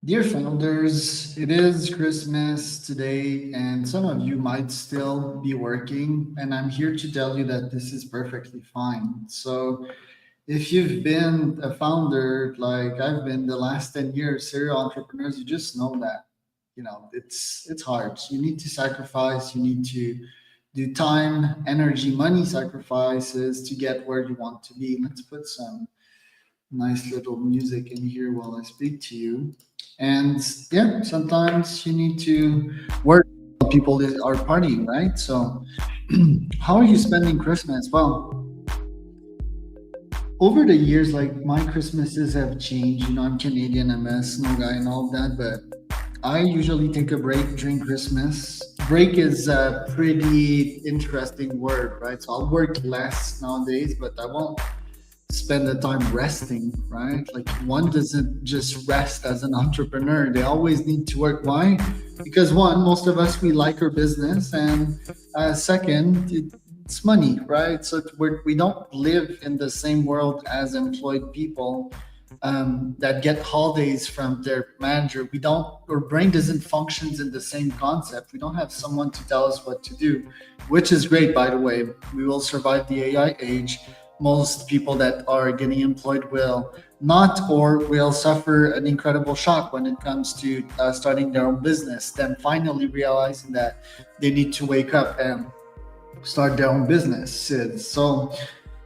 Dear founders, it is Christmas today, and some of you might still be working, and I'm here to tell you that this is perfectly fine. So, if you've been a founder like I've been the last 10 years, serial entrepreneurs, you just know that, it's hard. You need to sacrifice, you need to do time, energy, money sacrifices to get where you want to be. Let's put some nice little music in here while I speak to you. And yeah, sometimes you need to work while people are partying, right? So, how are you spending Christmas? Well, over the years, like my Christmases have changed. I'm Canadian, I'm a snow guy and all of that, but I usually take a break during Christmas. Break is a pretty interesting word, right? So I'll work less nowadays, but I won't spend the time resting, right? Like one doesn't just rest as an entrepreneur. They always need to work. Why? Because one, most of us we like our business, and second, it's money, right? So we don't live in the same world as employed people that get holidays from their manager. We don't, our brain doesn't functions in the same concept. We don't have someone to tell us what to do, which is great, by the way. We will survive the AI age. Most people that are getting employed will not, or will suffer an incredible shock when it comes to starting their own business, then finally realizing that they need to wake up and start their own businesses. So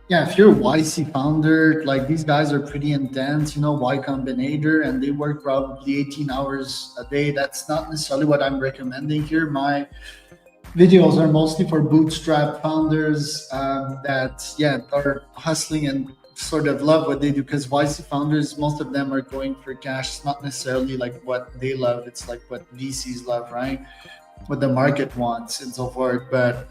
yeah, if you're a YC founder, like these guys are pretty intense, Y Combinator, and they work probably 18 hours a day. That's not necessarily what I'm recommending here. My videos are mostly for bootstrap founders that, yeah, are hustling and sort of love what they do, because YC founders, most of them are going for cash. It's not necessarily like what they love, it's like what VCs love, right? What the market wants and so forth. But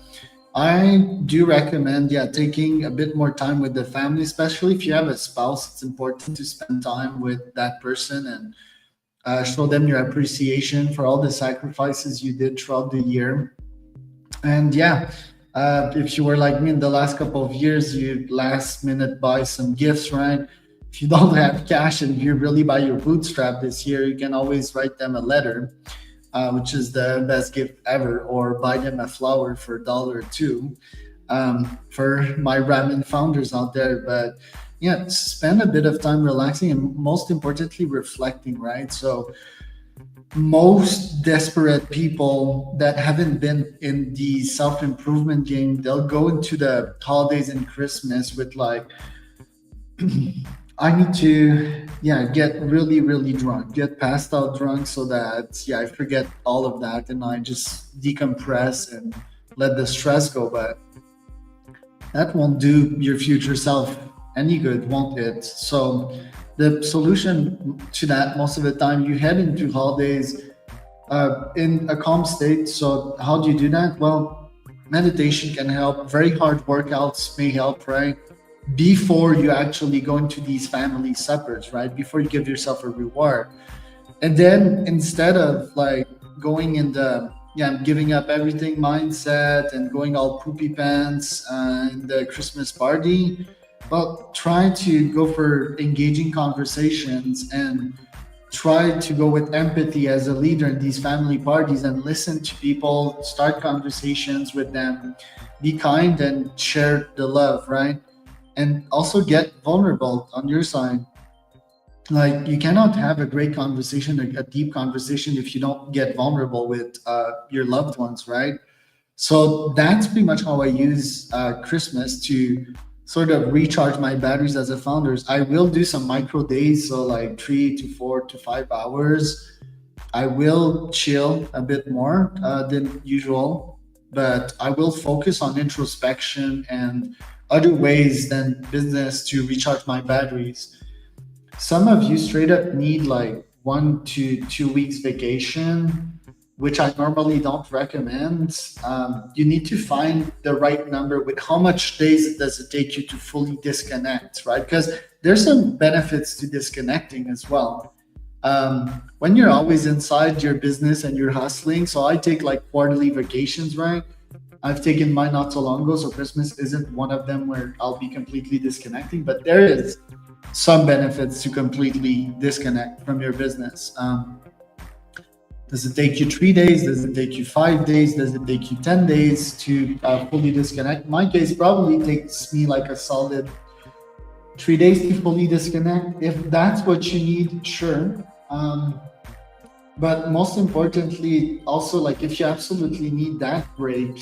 I do recommend, yeah, taking a bit more time with the family, especially if you have a spouse. It's important to spend time with that person and show them your appreciation for all the sacrifices you did throughout the year. And yeah, if you were like me in the last couple of years, you last minute buy some gifts, right? If you don't have cash and you really buy your bootstrap this year, you can always write them a letter, which is the best gift ever, or buy them a flower for a dollar or two, for my ramen founders out there. But yeah, spend a bit of time relaxing and most importantly, reflecting, right? So, most desperate people that haven't been in the self improvement game, they'll go into the holidays and Christmas with like, I need to, yeah, get really, really drunk, get passed out drunk so that, yeah, I forget all of that and I just decompress and let the stress go. But that won't do your future self any good, won't it? So, the solution to that, most of the time, you head into holidays in a calm state. So, how do you do that? Well, meditation can help. Very hard workouts may help, right? Before you actually go into these family suppers, right? Before you give yourself a reward. And then instead of like going in the, yeah, I'm giving up everything mindset and going all poopy pants in the Christmas party, well, try to go for engaging conversations and try to go with empathy as a leader in these family parties and listen to people, start conversations with them, be kind and share the love, right? And also get vulnerable on your side. Like you cannot have a great conversation, a deep conversation, if you don't get vulnerable with your loved ones, right? So that's pretty much how I use Christmas to sort of recharge my batteries as a founder. I will do some micro days, so like 3 to 4 to 5 hours. I will chill a bit more than usual, but I will focus on introspection and other ways than business to recharge my batteries. Some of you straight up need like 1 to 2 weeks vacation, which I normally don't recommend. You need to find the right number with how much days does it take you to fully disconnect, right? Because there's some benefits to disconnecting as well. When you're always inside your business and you're hustling, so I take like quarterly vacations, right? I've taken mine not so long ago, so Christmas isn't one of them where I'll be completely disconnecting, but there is some benefits to completely disconnect from your business. Does it take you 3 days? Does it take you 5 days? Does it take you 10 days to fully disconnect? In my case, probably takes me like a solid 3 days to fully disconnect. If that's what you need, sure. But most importantly, also, like, if you absolutely need that break,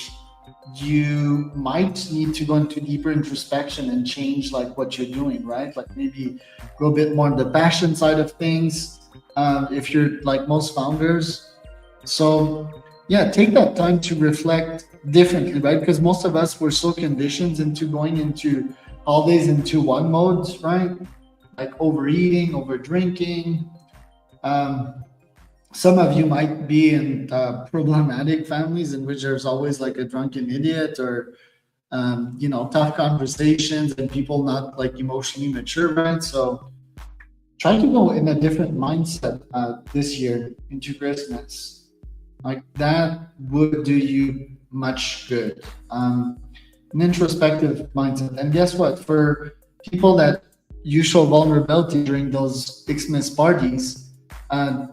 you might need to go into deeper introspection and change like what you're doing, right? Like maybe go a bit more on the passion side of things. If you're like most founders, so yeah, take that time to reflect differently, right? Because most of us were so conditioned into going into holidays into one mode, right? Like overeating, over drinking. Um, some of you might be in problematic families in which there's always like a drunken idiot or tough conversations and people not like emotionally mature, right? So try to go in a different mindset this year into Christmas. Like that would do you much good. An introspective mindset. And guess what? For people that you show vulnerability during those Xmas parties, uh,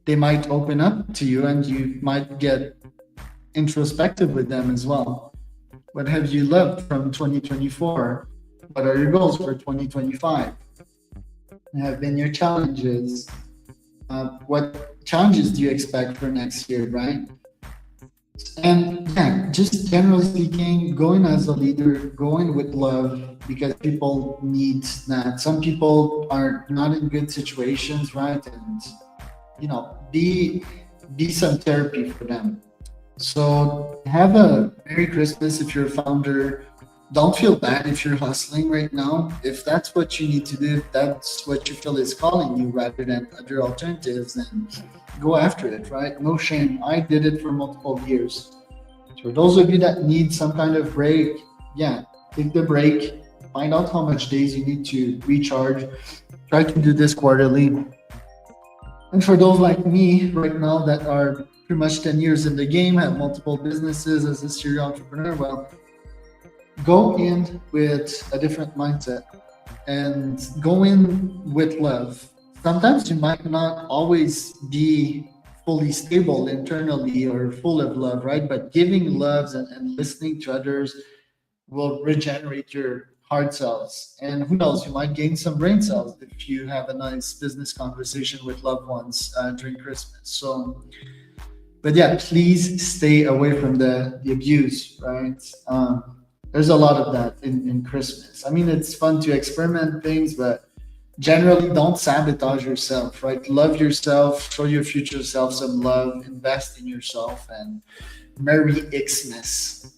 they might open up to you and you might get introspective with them as well. What have you loved from 2024? What are your goals for 2025? Have been your challenges? What challenges do you expect for next year, right? And yeah, just generally speaking, going as a leader, going with love because people need that. Some people are not in good situations, right? And be some therapy for them. So have a Merry Christmas if you're a founder. Don't feel bad if you're hustling right now. If that's what you need to do, if that's what you feel is calling you rather than other alternatives, then go after it, right? No shame. I did it for multiple years. For those of you that need some kind of break, yeah, take the break, find out how much days you need to recharge. Try to do this quarterly. And for those like me right now that are pretty much 10 years in the game, have multiple businesses as a serial entrepreneur, well, go in with a different mindset and go in with love. Sometimes you might not always be fully stable internally or full of love, right? But giving loves and listening to others will regenerate your heart cells. And who knows, you might gain some brain cells if you have a nice business conversation with loved ones during Christmas. So, but yeah, please stay away from the abuse, right? There's a lot of that in Christmas. I mean, it's fun to experiment things, but generally don't sabotage yourself, right? Love yourself, show your future self some love, invest in yourself, and Merry Xmas.